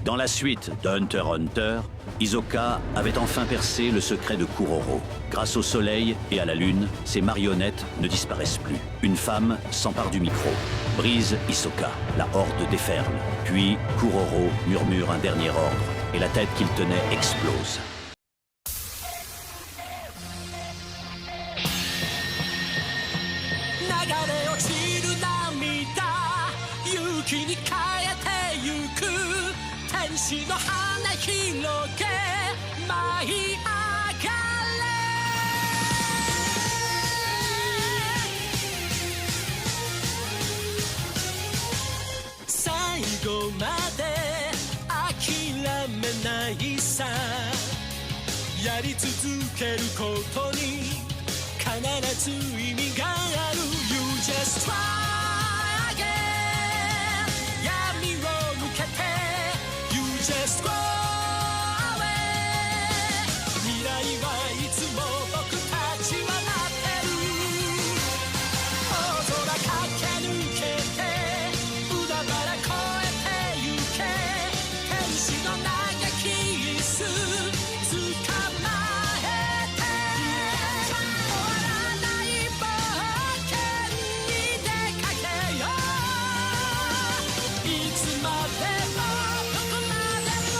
Dans la suite de Hunter x Hunter, Hisoka avait enfin percé le secret de Kuroro. Grâce au soleil et à la lune, ses marionnettes ne disparaissent plus. Une femme s'empare du micro, brise Hisoka, la horde déferle. Puis Kuroro murmure un dernier ordre et la tête qu'il tenait explose. You just try again. You just go away. 未来はいつも僕たちは待ってる。大空駆け抜けて海原越えてゆけ。天使の嘆きす捕まえて終わらない冒険に出かけよう。いつまでもどこまでも。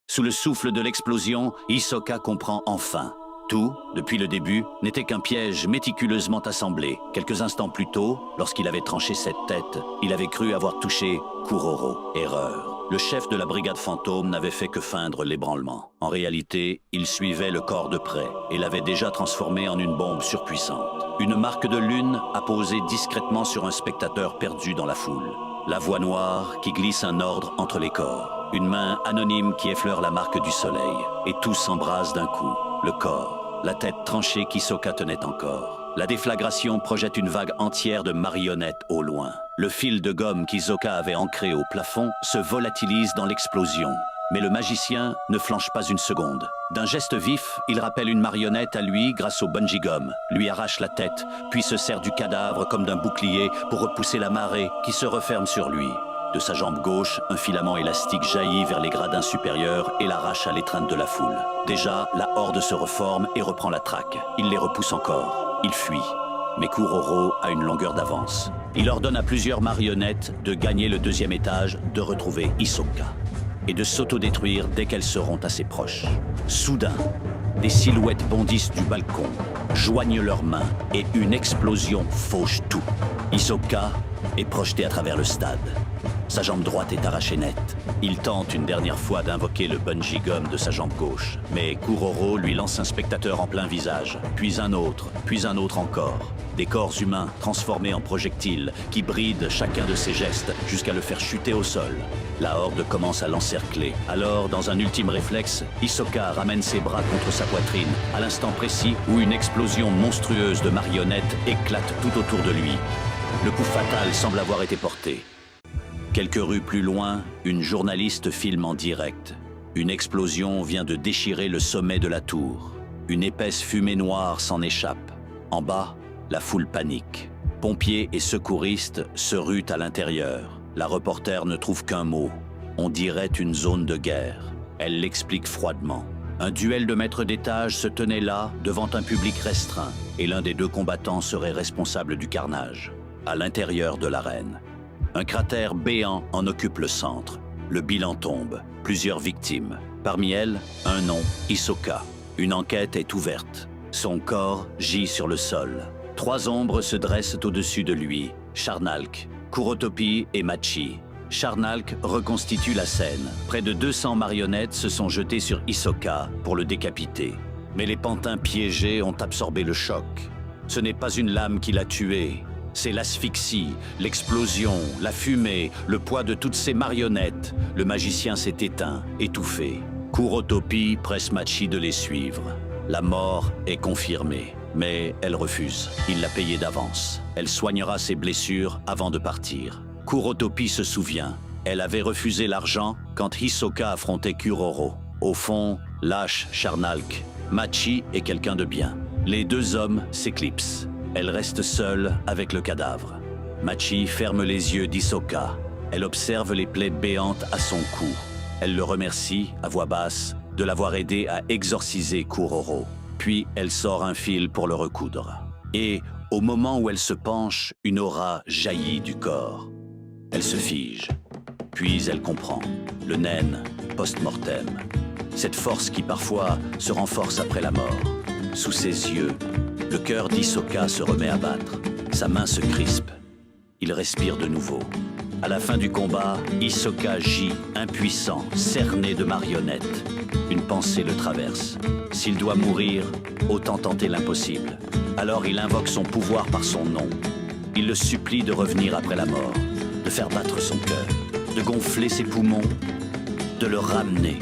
Sous le souffle de l'explosion, Hisoka comprend enfin. Tout, depuis le début, n'était qu'un piège méticuleusement assemblé. Quelques instants plus tôt, lorsqu'il avait tranché cette tête, il avait cru avoir touché Kuroro. Erreur. Le chef de la brigade fantôme n'avait fait que feindre l'ébranlement. En réalité, il suivait le corps de près et l'avait déjà transformé en une bombe surpuissante. Une marque de lune apposée discrètement sur un spectateur perdu dans la foule. La voix noire qui glisse un ordre entre les corps. Une main anonyme qui effleure la marque du soleil. Et tout s'embrase d'un coup. Le corps, la tête tranchée qu'Hisoka tenait encore. La déflagration projette une vague entière de marionnettes au loin. Le fil de gomme qu'Hisoka avait ancré au plafond se volatilise dans l'explosion. Mais le magicien ne flanche pas une seconde. D'un geste vif, il rappelle une marionnette à lui grâce au bungee gum, lui arrache la tête, puis se sert du cadavre comme d'un bouclier pour repousser la marée qui se referme sur lui. De sa jambe gauche, un filament élastique jaillit vers les gradins supérieurs et l'arrache à l'étreinte de la foule. Déjà, la horde se reforme et reprend la traque. Il les repousse encore. Il fuit. Mais Kuroro a une longueur d'avance. Il ordonne à plusieurs marionnettes de gagner le deuxième étage, de retrouver Hisoka et de s'autodétruire dès qu'elles seront assez proches. Soudain, des silhouettes bondissent du balcon, joignent leurs mains et une explosion fauche tout. Hisoka est projeté à travers le stade. Sa jambe droite est arrachée nette. Il tente une dernière fois d'invoquer le bungee gum de sa jambe gauche. Mais Kuroro lui lance un spectateur en plein visage, puis un autre encore. Des corps humains transformés en projectiles qui brident chacun de ses gestes jusqu'à le faire chuter au sol. La horde commence à l'encercler. Alors, dans un ultime réflexe, Hisoka ramène ses bras contre sa poitrine, à l'instant précis où une explosion monstrueuse de marionnettes éclate tout autour de lui. Le coup fatal semble avoir été porté. Quelques rues plus loin, une journaliste filme en direct. Une explosion vient de déchirer le sommet de la tour. Une épaisse fumée noire s'en échappe. En bas, la foule panique. Pompiers et secouristes se ruent à l'intérieur. La reporter ne trouve qu'un mot. On dirait une zone de guerre. Elle l'explique froidement. Un duel de maîtres d'étage se tenait là, devant un public restreint, et l'un des deux combattants serait responsable du carnage. À l'intérieur de l'arène. Un cratère béant en occupe le centre. Le bilan tombe. Plusieurs victimes. Parmi elles, un nom, Hisoka. Une enquête est ouverte. Son corps gît sur le sol. 3 ombres se dressent au-dessus de lui. Charnalk, Kurotopi et Machi. Charnalk reconstitue la scène. Près de 200 marionnettes se sont jetées sur Hisoka pour le décapiter. Mais les pantins piégés ont absorbé le choc. Ce n'est pas une lame qui l'a tué. C'est l'asphyxie, l'explosion, la fumée, le poids de toutes ces marionnettes. Le magicien s'est éteint, étouffé. Kurotopi presse Machi de les suivre. La mort est confirmée, mais elle refuse. Il l'a payée d'avance. Elle soignera ses blessures avant de partir. Kurotopi se souvient. Elle avait refusé l'argent quand Hisoka affrontait Kuroro. Au fond, lâche Charnalk Machi est quelqu'un de bien. Les deux hommes s'éclipsent. Elle reste seule avec le cadavre. Machi ferme les yeux d'Hisoka. Elle observe les plaies béantes à son cou. Elle le remercie, à voix basse, de l'avoir aidé à exorciser Kuroro. Puis elle sort un fil pour le recoudre. Et, au moment où elle se penche, une aura jaillit du corps. Elle se fige. Puis elle comprend. Le naine post-mortem. Cette force qui parfois se renforce après la mort. Sous ses yeux, le cœur d'Hisoka se remet à battre. Sa main se crispe. Il respire de nouveau. À la fin du combat, Hisoka gît, impuissant, cerné de marionnettes. Une pensée le traverse. S'il doit mourir, autant tenter l'impossible. Alors il invoque son pouvoir par son nom. Il le supplie de revenir après la mort, de faire battre son cœur, de gonfler ses poumons, de le ramener.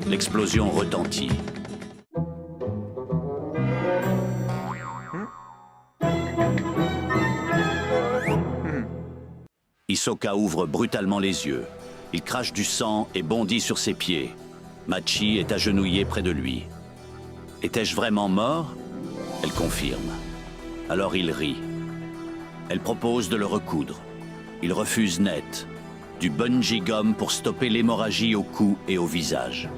L'explosion retentit. Hisoka ouvre brutalement les yeux. Il crache du sang et bondit sur ses pieds. Machi est agenouillée près de lui. Étais-je vraiment mort? Elle confirme. Alors il rit. Elle propose de le recoudre. Il refuse net. Du bungee gum pour stopper l'hémorragie au cou et au visage.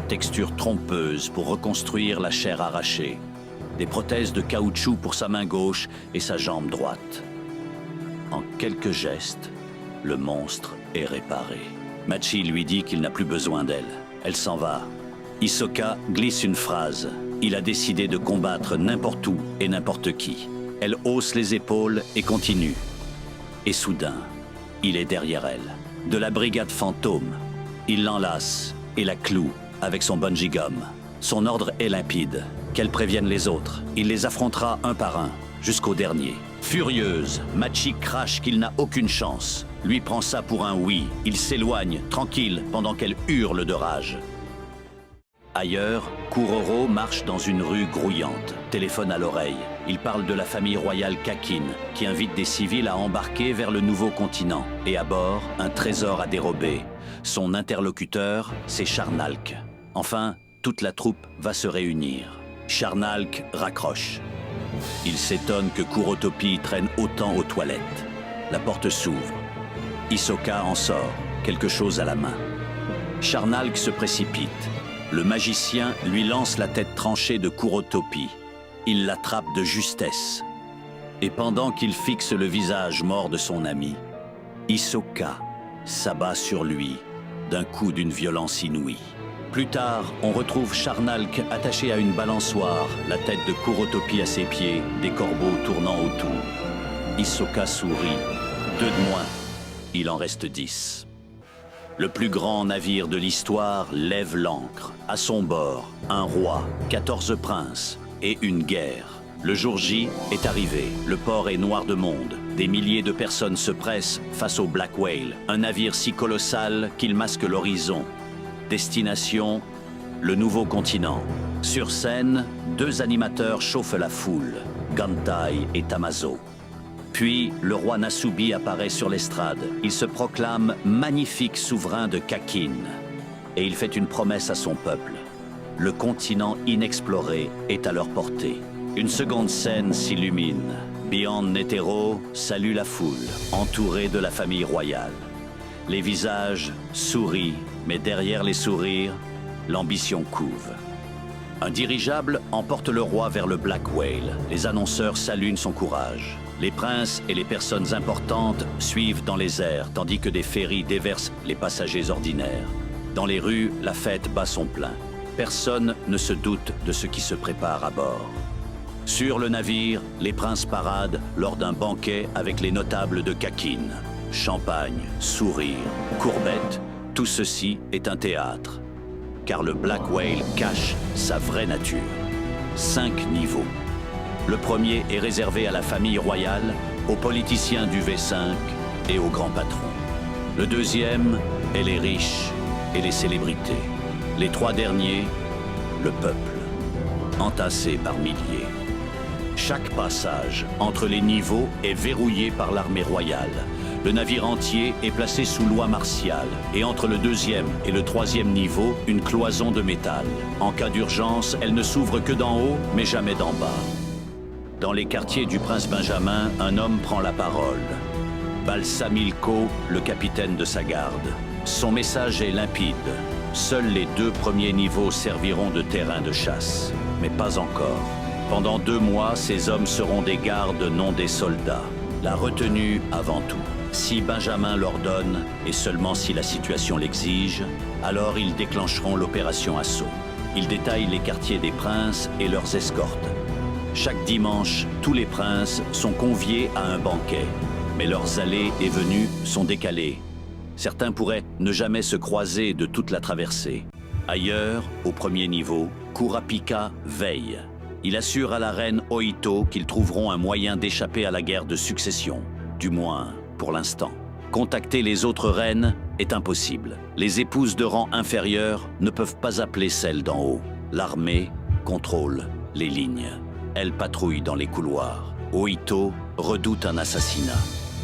Texture trompeuse pour reconstruire la chair arrachée. Des prothèses de caoutchouc pour sa main gauche et sa jambe droite. En quelques gestes, le monstre est réparé. Machi lui dit qu'il n'a plus besoin d'elle. Elle s'en va. Hisoka glisse une phrase. Il a décidé de combattre n'importe où et n'importe qui. Elle hausse les épaules et continue. Et soudain, il est derrière elle. De la brigade fantôme. Il l'enlace et la cloue avec son bungee gum. Son ordre est limpide. Qu'elle prévienne les autres. Il les affrontera un par un, jusqu'au dernier. Furieuse, Machi crache qu'il n'a aucune chance. Lui prend ça pour un oui. Il s'éloigne, tranquille, pendant qu'elle hurle de rage. Ailleurs, Kuroro marche dans une rue grouillante, téléphone à l'oreille. Il parle de la famille royale Kakin, qui invite des civils à embarquer vers le nouveau continent. Et à bord, un trésor à dérober. Son interlocuteur, c'est Charnalk. Enfin, toute la troupe va se réunir. Charnalk raccroche. Il s'étonne que Kurotopi traîne autant aux toilettes. La porte s'ouvre. Hisoka en sort, quelque chose à la main. Charnalk se précipite. Le magicien lui lance la tête tranchée de Kurotopi. Il l'attrape de justesse. Et pendant qu'il fixe le visage mort de son ami, Hisoka s'abat sur lui d'un coup d'une violence inouïe. Plus tard, on retrouve Charnalk attaché à une balançoire, la tête de Kurotopi à ses pieds, des corbeaux tournant autour. Hisoka sourit. 2 de moins. Il en reste 10. Le plus grand navire de l'histoire lève l'ancre. À son bord, un roi, 14 princes et une guerre. Le jour J est arrivé. Le port est noir de monde. Des milliers de personnes se pressent face au Black Whale, un navire si colossal qu'il masque l'horizon. Destination, le nouveau continent. Sur scène, 2 animateurs chauffent la foule, Gantai et Tamazo. Puis, le roi Nasubi apparaît sur l'estrade. Il se proclame magnifique souverain de Kakin. Et il fait une promesse à son peuple. Le continent inexploré est à leur portée. Une seconde scène s'illumine. Bian Netero salue la foule, entouré de la famille royale. Les visages sourient, mais derrière les sourires, l'ambition couve. Un dirigeable emporte le roi vers le Black Whale. Les annonceurs saluent son courage. Les princes et les personnes importantes suivent dans les airs, tandis que des ferries déversent les passagers ordinaires. Dans les rues, la fête bat son plein. Personne ne se doute de ce qui se prépare à bord. Sur le navire, les princes paradent lors d'un banquet avec les notables de Kakin. Champagne, sourires, courbettes, tout ceci est un théâtre. Car le Black Whale cache sa vraie nature. 5 niveaux. Le premier est réservé à la famille royale, aux politiciens du V5 et aux grands patrons. Le deuxième est les riches et les célébrités. Les 3 derniers, le peuple, entassé par milliers. Chaque passage entre les niveaux est verrouillé par l'armée royale. Le navire entier est placé sous loi martiale et entre le deuxième et le troisième niveau, une cloison de métal. En cas d'urgence, elle ne s'ouvre que d'en haut, mais jamais d'en bas. Dans les quartiers du Prince Benjamin, un homme prend la parole. Balsamilco, le capitaine de sa garde. Son message est limpide. Seuls les 2 premiers niveaux serviront de terrain de chasse. Mais pas encore. Pendant 2 mois, ces hommes seront des gardes, non des soldats. La retenue avant tout. Si Benjamin l'ordonne, et seulement si la situation l'exige, alors ils déclencheront l'opération Assaut. Ils détaillent les quartiers des princes et leurs escortes. Chaque dimanche, tous les princes sont conviés à un banquet. Mais leurs allées et venues sont décalées. Certains pourraient ne jamais se croiser de toute la traversée. Ailleurs, au premier niveau, Kurapika veille. Il assure à la reine Oito qu'ils trouveront un moyen d'échapper à la guerre de succession. Du moins, pour l'instant. Contacter les autres reines est impossible. Les épouses de rang inférieur ne peuvent pas appeler celles d'en haut. L'armée contrôle les lignes. Elle patrouille dans les couloirs. Oito redoute un assassinat.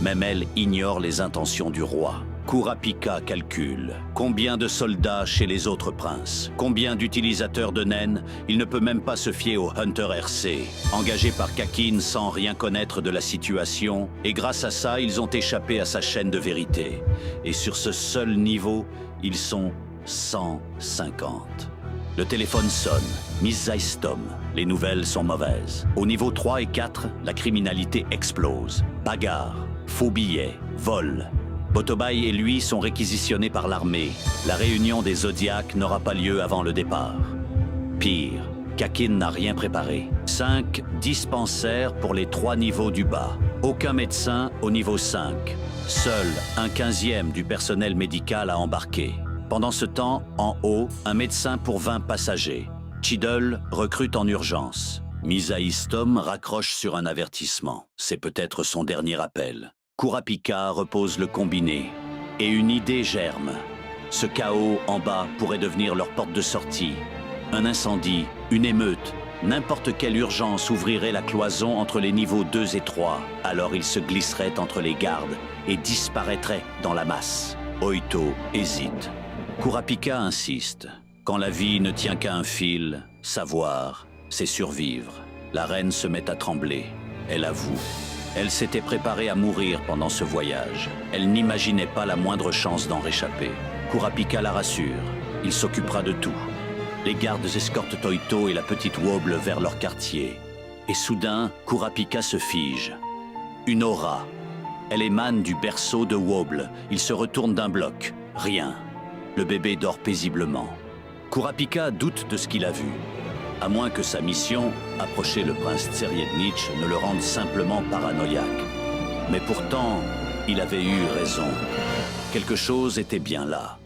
Même elle ignore les intentions du roi. Kurapika calcule. Combien de soldats chez les autres princes? Combien d'utilisateurs de naines? Il ne peut même pas se fier au Hunter RC. Engagés par Kakin sans rien connaître de la situation, et grâce à ça, ils ont échappé à sa chaîne de vérité. Et sur ce seul niveau, ils sont 150. Le téléphone sonne. Miss Zeistom. Les nouvelles sont mauvaises. Au niveau 3 et 4, la criminalité explose. Bagarre, faux billets, vols. Botobai et lui sont réquisitionnés par l'armée. La réunion des Zodiacs n'aura pas lieu avant le départ. Pire, Kakin n'a rien préparé. 5 dispensaires pour les 3 niveaux du bas. Aucun médecin au niveau 5. Seul un 15e du personnel médical à embarquer. Pendant ce temps, en haut, un médecin pour 20 passagers. Chiddle recrute en urgence. Misaistom raccroche sur un avertissement. C'est peut-être son dernier appel. Kurapika repose le combiné. Et une idée germe. Ce chaos en bas pourrait devenir leur porte de sortie. Un incendie, une émeute, n'importe quelle urgence ouvrirait la cloison entre les niveaux 2 et 3. Alors ils se glisseraient entre les gardes et disparaîtraient dans la masse. Oito hésite. Kurapika insiste. Quand la vie ne tient qu'à un fil, savoir, c'est survivre. La reine se met à trembler. Elle avoue. Elle s'était préparée à mourir pendant ce voyage. Elle n'imaginait pas la moindre chance d'en réchapper. Kurapika la rassure. Il s'occupera de tout. Les gardes escortent Oito et la petite Wobble vers leur quartier. Et soudain, Kurapika se fige. Une aura. Elle émane du berceau de Wobble. Il se retourne d'un bloc. Rien. Le bébé dort paisiblement. Kurapika doute de ce qu'il a vu. À moins que sa mission, approcher le prince Tseriednitch, ne le rende simplement paranoïaque. Mais pourtant, il avait eu raison. Quelque chose était bien là.